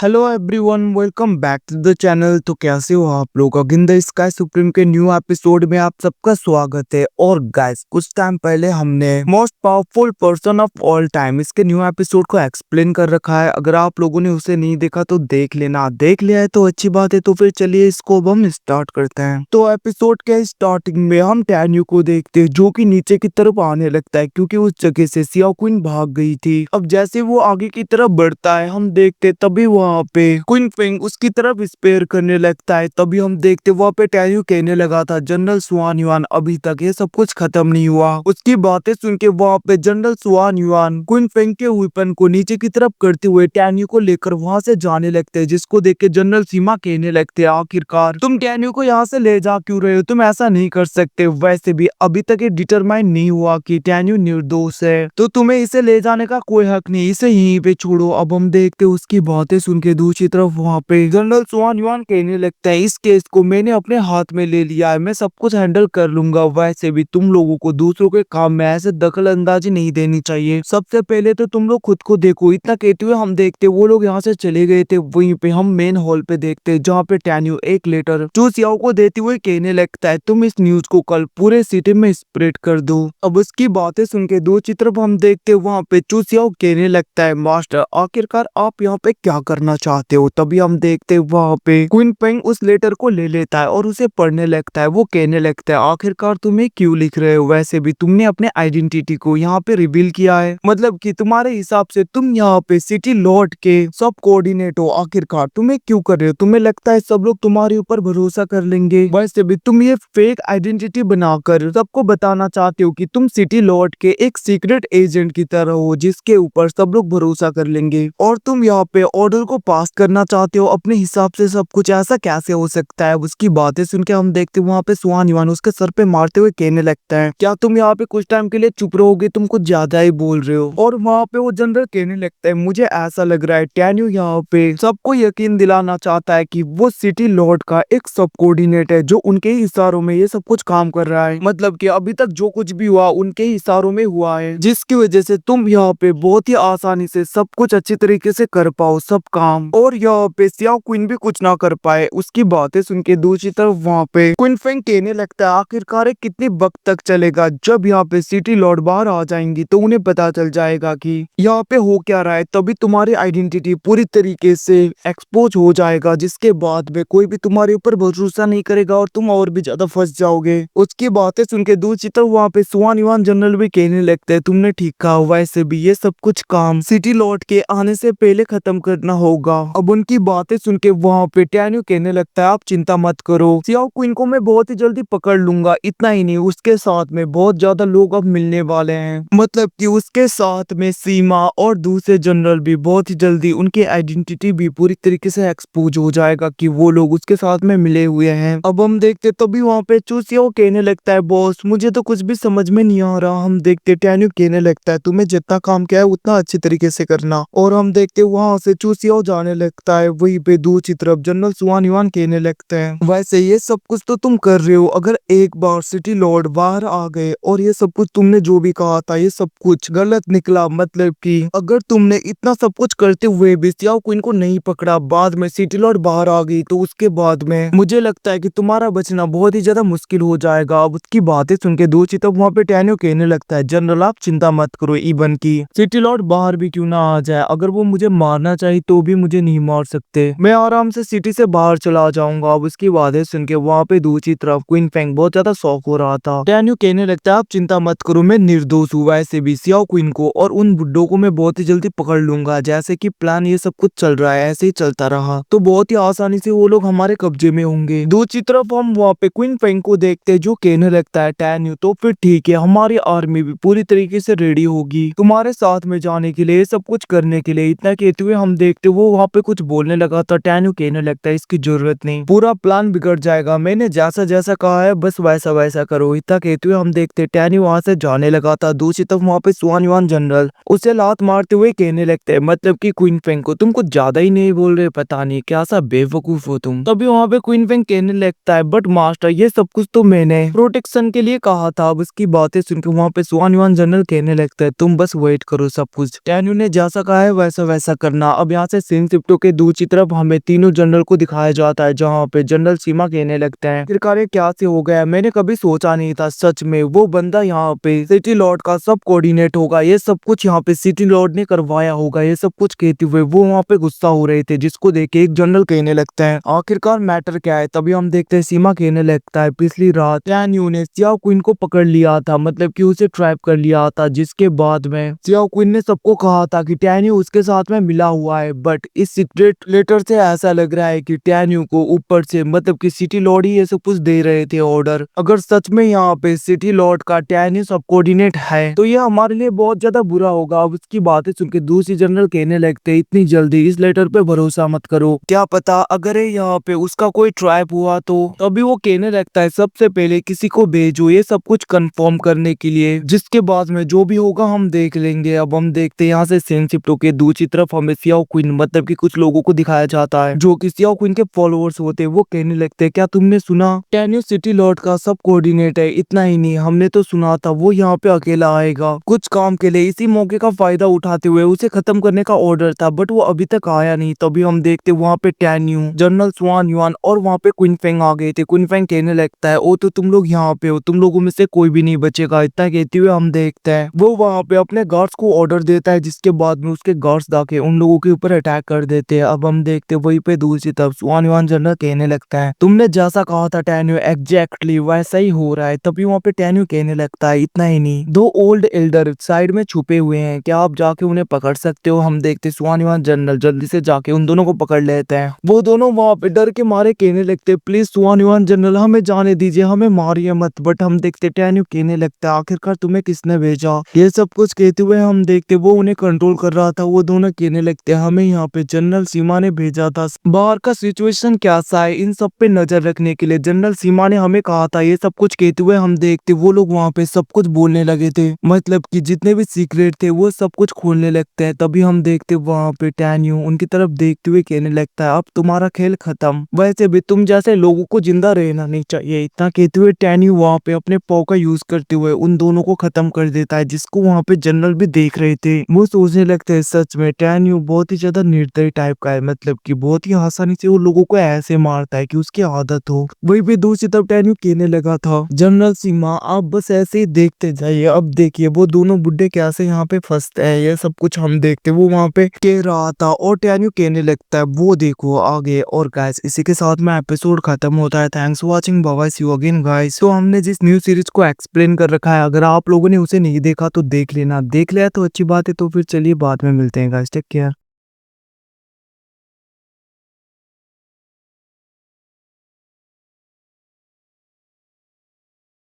Hello everyone, welcome back to the channel. तो कैसे हो आप लोग? अगेन द स्काई सुप्रीम के न्यू एपिसोड में आप सबका स्वागत है। और गाइस, कुछ टाइम पहले हमने most powerful person of all time इसके न्यू एपिसोड को एक्सप्लेन कर रखा है। अगर आप लोगों ने उसे नहीं देखा तो देख लेना, देख लिया है तो अच्छी बात है। तो फिर चलिए इसको अब हम स्टार्ट करते हैं। तो एपिसोड के स्टार्टिंग में हम टैन्यू को देखते हैं जो कि नीचे की तरफ आने लगता है क्योंकि उस जगह से सियाओ क्वीन भाग गई थी। अब जैसे वो आगे की तरफ बढ़ता है हम देखते तभी वहाँ पे क्वीन फेंग उसकी तरफ स्पेयर करने लगता है। तभी हम देखते वहाँ पे टैन्यू कहने लगा था, जनरल सुआन युआन अभी तक ये सब कुछ खत्म नहीं हुआ। उसकी बातें सुन के वहाँ पे जनरल सुआन युआन क्वीन फेंग के वेपन को नीचे की तरफ करते हुए टैन्यू को लेकर वहाँ से जाने लगते हैं, जिसको देख के जनरल सीमा कहने लगते हैं, आखिरकार तुम टैन्यू को यहाँ से ले जा क्यों रहे हो? तुम ऐसा नहीं कर सकते। वैसे भी अभी तक ये डिटरमाइन नहीं हुआ कि टैन्यू निर्दोष है, तो तुम्हें इसे ले जाने का कोई हक नहीं, इसे यहीं पे छोड़ो। अब हम देखते उसकी बातें सुन के दूसरी तरफ वहाँ पे जनरल सुआन युआन कहने लगता है, इस केस को मैंने अपने हाथ में ले लिया है, मैं सब कुछ हैंडल कर लूंगा। वैसे भी तुम लोगों को दूसरों के काम में ऐसे दखल अंदाजी नहीं देनी चाहिए। सबसे पहले तो तुम लोग खुद को देखो। इतना कहते हुए हम देखते वो लोग यहाँ से चले गए थे। वहीं पे हम मेन हॉल पे देखते जहाँ पे टैन्यू एक लेटर चू सियाओ को देते हुए कहने लगता है, तुम इस न्यूज को कल पूरे सिटी में स्प्रेड कर दो। अब उसकी बातें सुन के दूसरी तरफ हम देखते वहाँ पे चू सियाओ कहने लगता है, मास्टर आखिरकार आप यहाँ पे क्या करना चाहते हो? तभी हम देखते वहाँ पे क्वीन फेंग उस लेटर को ले लेता है और उसे पढ़ने लगता है। वो कहने लगता है, आखिरकार तुम्हें क्यों लिख रहे हो? वैसे भी तुमने अपने आइडेंटिटी को यहाँ पे रिवील किया है, मतलब कि तुम्हारे हिसाब से तुम यहाँ पे सिटी लॉर्ड के सब कोऑर्डिनेट हो। आखिरकार तुम्हें क्यों कर रहे हो? तुम्हें लगता है सब लोग तुम्हारे ऊपर भरोसा कर लेंगे? वैसे भी तुम ये फेक आइडेंटिटी बनाकर सबको बताना चाहते हो कि तुम सिटी लॉर्ड के एक सीक्रेट एजेंट की तरह हो जिसके ऊपर सब लोग भरोसा कर लेंगे, और तुम यहाँ पे ऑर्डर को पास करना चाहते हो अपने हिसाब से सब कुछ। ऐसा कैसे हो सकता है? उसकी बातें सुन के हम देखते वहाँ पे सुआन युआन उसके सर पे मारते हुए कहने लगता है, क्या तुम यहाँ पे कुछ टाइम के लिए चुप रहोगे? तुम कुछ ज्यादा ही बोल रहे हो। और वहाँ पे वो जनरल कहने लगता है, मुझे ऐसा लग रहा है टैन्यू यहाँ पे सबको यकीन दिलाना चाहता है कि वो सिटी लॉर्ड का एक सब कोऑर्डिनेट है जो उनके ही इशारों में ये सब कुछ काम कर रहा है। मतलब कि अभी तक जो कुछ भी हुआ उनके ही इशारों में हुआ है, जिसकी वजह से तुम यहाँ पे बहुत ही आसानी से सब कुछ अच्छी तरीके से कर पाओ सब काम, और यहाँ पे सियाओ क्वीन भी कुछ ना कर पाए। उसकी बातें सुन के दूसरी तरफ वहाँ पे क्वीन फेंग कहने लगता है, आखिरकार ये कितनी वक्त तक चलेगा? जब यहाँ पे सिटी लॉर्ड बाहर आ जाएंगी तो उन्हें पता चल जाएगा कि यहाँ पे हो क्या रहा है, तभी तुम्हारी आइडेंटिटी पूरी तरीके से एक्सपोज हो जाएगा, जिसके बाद में कोई भी तुम्हारे ऊपर भरोसा नहीं करेगा और तुम और भी ज्यादा फंस जाओगे। उसकी बातें सुन के दूसरी तरफ वहाँ पे सुआन युआन जनरल भी कहने लगते हैं, तुमने ठीक कहा, वैसे भी ये सब कुछ काम सिटी लॉर्ड के आने से पहले खत्म करना होगा। अब उनकी बातें सुन के वहाँ पे टैन्यू कहने लगता है, आप चिंता मत करो, सियाओ क्वीन को मैं बहुत ही जल्दी पकड़ लूंगा। इतना ही नहीं, उसके साथ में बहुत ज्यादा लोग अब मिलने वाले हैं, मतलब कि उसके साथ में सीमा और दूसरे जनरल भी बहुत ही जल्दी उनकी आइडेंटिटी भी पूरी तरीके से एक्सपोज हो जाएगा कि वो लोग उसके साथ में मिले हुए हैं। अब हम देखते तभी वहाँ पे चू सियाओ कहने लगता है, बॉस मुझे तो कुछ भी समझ में नहीं आ रहा। हम देखते टैन्यू कहने लगता है, तुम्हें जितना काम किया है उतना अच्छी तरीके से करना। और हम देखते वहां से चू सियाओ जाने लगता है। वहीं पे दूसरी तरफ जनरल सुआन युआन कहने लगते हैं, वैसे ये सब कुछ तो तुम कर रहे हो, अगर एक बार सिटी लॉर्ड बाहर आ गए और ये सब कुछ तुमने जो भी कहा था ये सब कुछ गलत निकला, मतलब कि अगर तुमने इतना सब कुछ करते हुए भी सियाओ क्वीन को नहीं पकड़ा, बाद में सिटी लॉर्ड बाहर आ गई, तो उसके बाद में मुझे लगता है कि तुम्हारा बचना बहुत ही ज्यादा मुश्किल हो जाएगा। अब उसकी बातें सुन के दूसरी तरफ वहाँ पे टैन्यू कहने लगता है, जनरल आप चिंता मत करो, इवन की सिटी लॉर्ड बाहर भी क्यों ना आ जाए, अगर वो मुझे मारना चाहिए तो भी मुझे नहीं मार सकते, मैं आराम से सिटी से बाहर चला जाऊंगा। अब उसकी बातें सुन के वहाँ पे दूसरी तरफ क्वीन फेंग बहुत ज्यादा शौक हो रहा था। टैन्यू कहने लगता है, आप चिंता मत करो, मैं निर्दोष हूँ। वैसे भी सियाओ क्वीन को और उन बुड्ढों को मैं बहुत ही जल्दी पकड़ लूंगा। जैसे कि प्लान ये सब कुछ चल रहा है ऐसे ही चलता रहा तो बहुत ही आसानी से वो लोग हमारे कब्जे में होंगे। दूसरी तरफ हम वहाँ पे क्वीन फेंग को देखते जो कहने लगता है, टैन्यू तो फिर ठीक है, हमारी आर्मी भी पूरी तरीके से रेडी होगी तुम्हारे साथ में जाने के लिए, सब कुछ करने के लिए। इतना कहते हुए हम देखते वो वहाँ पे कुछ बोलने लगा था। टैन्यू कहने लगता है, इसकी जरूरत नहीं, पूरा प्लान बिगड़ जाएगा, मैंने जैसा जैसा कहा है बस वैसा वैसा करो। इतना कहते हुए हम देखते टैन्यू वहाँ से जाने लगा था। दूसरी तरफ वहाँ पे सुआन युआन जनरल उसे लात मारते हुए कहने लगते हैं, मतलब कि क्वीन फेंग को तुम कुछ ज्यादा ही नहीं बोल रहे, पता नहीं क्या सा बेवकूफ हो तुम। तभी वहाँ पे क्वीन फेंग कहने लगता है, बट मास्टर ये सब कुछ तो मैंने प्रोटेक्शन के लिए कहा था। अब उसकी बातें सुनकर वहाँ पे सुआन युआन जनरल कहने लगता है, तुम बस वेट करो, सब कुछ टैन्यू ने जैसा कहा है वैसा वैसा करना, अब यहाँ से सीन शिफ्टों के दूसरी तरफ हमें तीनों जनरल को दिखाया जाता है, जहाँ पे जनरल सीमा कहने लगते हैं आखिरकार ये क्या से हो गया, मैंने कभी सोचा नहीं था सच में वो बंदा यहाँ पे सिटी लॉर्ड का सब कोऑर्डिनेट होगा, ये सब कुछ यहाँ पे सिटी लॉर्ड ने करवाया होगा, ये सब कुछ कहते हुए वो वहाँ पे गुस्सा हो रहे थे, जिसको देख के एक जनरल कहने लगता है आखिरकार मैटर क्या है। तभी हम देखते हैं सीमा कहने लगता है पिछली रात टैन यू ने सियाओ क्वीन को पकड़ लिया था, मतलब कि उसे ट्रैप कर लिया था, जिसके बाद में सियाओ क्वीन ने सबको कहा था कि टैन यू उसके साथ में मिला हुआ है, बट इस सीक्रेट लेटर से ऐसा लग रहा है कि टैन यू को ऊपर से मतलब कि सिटी लॉर्ड ही ये सब कुछ दे रहे थे ऑर्डर। अगर सच में यहाँ पे सिटी लॉर्ड का टैन यू सब कोऑर्डिनेट है तो ये हमारे लिए बहुत ज्यादा बुरा होगा। अब उसकी बातें सुन के दूसरी जनरल कहने लगते इतनी जल्दी इस लेटर पे भरोसा मत करो, क्या पता अगर यहाँ पे उसका कोई ट्राइब हुआ तो। तभी वो कहने लगता है सबसे पहले किसी को भेजो ये सब कुछ कंफर्म करने के लिए, जिसके बाद में जो भी होगा हम देख लेंगे। अब हम देखते हैं यहाँ से सेंसिटिव होके दूसरी तरफ हमें सियाओ क्वीन मतलब कि कुछ लोगों को दिखाया जाता है जो कि सियाओ क्वीन के फॉलोअर्स होते हैं। वो कहने लगते हैं क्या तुमने सुना टैन यू सिटी लॉर्ड का सब कोऑर्डिनेट है, इतना ही नहीं हमने तो सुना था वो यहाँ पे अकेला आएगा कुछ काम के लिए, इसी मौके का फायदा उठाते हुए उसे खत्म करने का ऑर्डर था, बट वो अभी तक आया नहीं। तभी हम देखते वहाँ पे Tan Yu, general Xuan Yuan और वहाँ पे क्वीन फेंग आ गए थे। क्वीन फेंग कहने लगता है ओ तो तुम लोग यहाँ पे हो, तुम लोगों में से कोई भी नहीं बचेगा। इतना कहते हुए हम देखते हैं वो वहाँ पे अपने गार्ड्स को ऑर्डर देता है, जिसके बाद में उसके गार्ड्स जाके उन लोगों के ऊपर अटैक कर देते हैं। अब हम देखते वहीं पे दूसरी तरफ स्वान युआन जनरल कहने लगता है तुमने जैसा कहा था टैन यू एग्जैक्टली वैसा ही हो रहा है। तभी वहाँ पे टैन यू कहने लगता है इतना ही नहीं, दो ओल्ड एल्डर साइड में छुपे हुए हैं, क्या आप जाके उन्हें पकड़ सकते हो। हम देखते स्वान युआन जनरल जल्दी से जाके उन दोनों को पकड़ लेते हैं। वो दोनों वहाँ पे डर के मारे कहने लगते प्लीज स्वान युआन जनरल हमें जाने दीजिए, हमें मारिए मत। बट हम देखते टैन यू कहने लगता है आखिरकार तुम्हें किसने भेजा, ये सब कुछ कहते हुए हम देखते वो उन्हें कंट्रोल कर रहा था। वो दोनों कहने लगते हमें यहाँ पे जनरल सीमा ने भेजा था बाहर का सिचुएशन कैसा है इन सब पे नजर रखने के लिए, जनरल सीमा ने हमें कहा था, ये सब कुछ कहते हुए हम देखते वो लोग वहाँ पे सब कुछ बोलने लगे थे, मतलब कि जितने भी सीक्रेट थे वो सब कुछ खोलने लगते हैं। तभी हम देखते वहाँ पे टैन यू उनकी तरफ देखते हुए कहने लगता है अब तुम्हारा खेल खत्म, वैसे भी तुम जैसे लोगों को जिंदा रहना नहीं चाहिए। इतना कहते हुए टैन यू वहाँ पे अपने पाव का यूज करते हुए उन दोनों को खत्म कर देता है, जिसको वहाँ पे जनरल भी देख रहे थे। वो सोचने लगते हैं सच में टैन यू बहुत ही ज्यादा निर्दयी टाइप का है, मतलब कि बहुत ही आसानी से वो लोगों को ऐसे मारता है कि उसकी आदत हो। वही पे दूसरी तरफ टैन यू कहने लगा था जनरल सीमा आप बस ऐसे ही देखते जाइए, अब देखिए वो दोनों बुड्ढे कैसे यहाँ पे फंसते हैं, ये सब कुछ हम देखते वो वहाँ पे कह रहा था। और टैन यू कहने लगता है वो देखो आगे। और गाइस इसी के साथ में एपिसोड खत्म होता है। Thanks for watching, bye bye, see you again guys. तो हमने जिस न्यू सीरीज को एक्सप्लेन कर रखा है, अगर आप लोगों ने उसे नहीं देखा तो देख लेना, देख लिया तो अच्छी बात है। तो फिर चलिए बाद में मिलते हैं गाइस, टेक केयर।